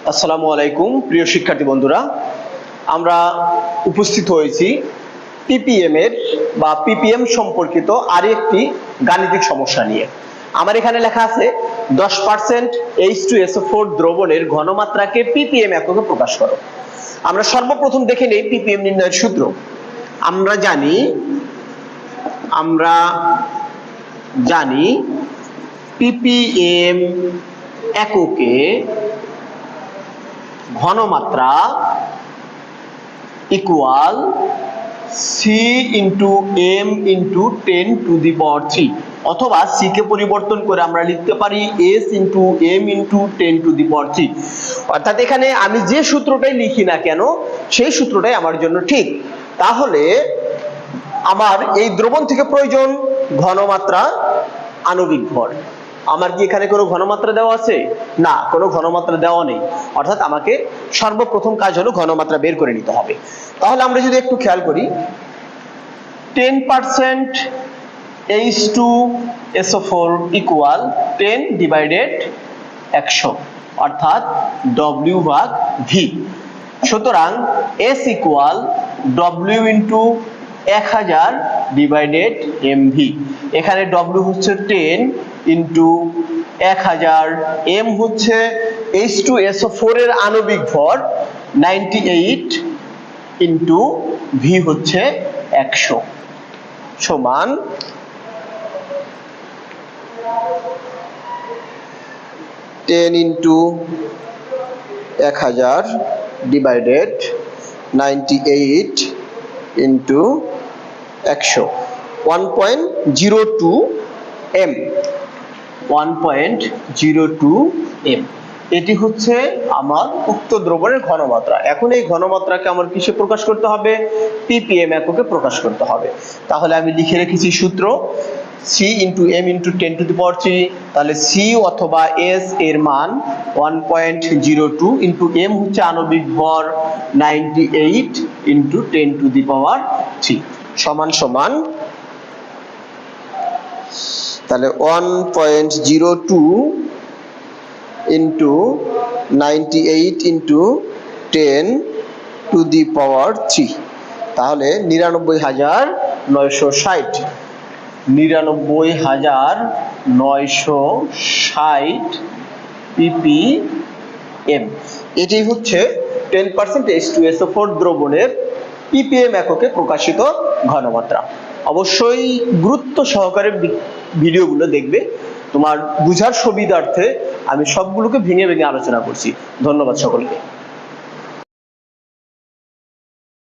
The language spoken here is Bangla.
আসসালামু আলাইকুম প্রিয় শিক্ষার্থী বন্ধুরা, আমরা উপস্থিত হয়েছি পিপিএম এর বা পিপিএম সম্পর্কিত আরেকটি গাণিতিক সমস্যা নিয়ে। আমার এখানে লেখা আছে 10% H2SO4 দ্রবণের ঘনমাত্রাকে পিপিএম এককে প্রকাশ করো। আমরা সর্বপ্রথম দেখে নেই পিপিএম নির্ণয়ের সূত্র। আমরা জানি পিপিএম এককে ঘনমাত্রা equal C into M into 10⁻³ অথবা সি কে পরিবর্তন করে আমরা লিখতে পারি এস ইন্টু এম ইন্টু 10⁻³। অর্থাৎ এখানে আমি যে সূত্রটাই লিখি না কেন সেই সূত্রটাই আমার জন্য ঠিক। তাহলে আমার এই দ্রবণ থেকে প্রয়োজন ঘনমাত্রা আণবিক ভর। আমার কি এখানে কোনো ঘনমাত্রা দেওয়া আছে? না, কোনো ঘনমাত্রা দেওয়া নেই। অর্থাৎ আমাকে সর্বপ্রথম কাজ হলো ঘনমাত্রা বের করে নিতে হবে। তাহলে আমরা যদি একটু খেয়াল করি 10% H2SO4 ইকুয়াল 10/100 অর্থাৎ W/V। সুতরাং S equal W into 1000/MV। এখানে W হচ্ছে 10 ইন্টু 1000, M হচ্ছে H2SO4 এর আণবিক ভর 98 ইন্টু V হচ্ছে 100 সমান 10 into 1000 divided 98 into 100 1.02 M 1.02 M। এটি হচ্ছে আমার উক্ত দ্রবণের ঘনমাত্রা। এখন এই ঘনমাত্রাকে আমার কিসে প্রকাশ করতে হবে? পিপিএম এককে প্রকাশ করতে হবে। তাহলে আমি লিখে রেখেছি সূত্র C ইন্টু এম ইন্টু 10⁻³। তাহলে C অথবা S এর মান 1.02 ইন্টু M হচ্ছে আণবিক ভর 98 ইন্টু 10⁻³ সমান সমান তাহলে 1.02 ইন্টু 98 ইন্টু 10⁻³ তাহলে 99,960 99,960 ppm। এটি হচ্ছে 10% H2SO4 দ্রবণের পিপিএম এককে প্রকাশিত ঘনমাত্রা। অবশ্যই গুরুত্ব সহকারে ভিডিওগুলো দেখবে। তোমার বুঝার সুবিধার্থে আমি সবগুলোকে ভেঙে ভেঙে আলোচনা করছি। ধন্যবাদ সকলকে।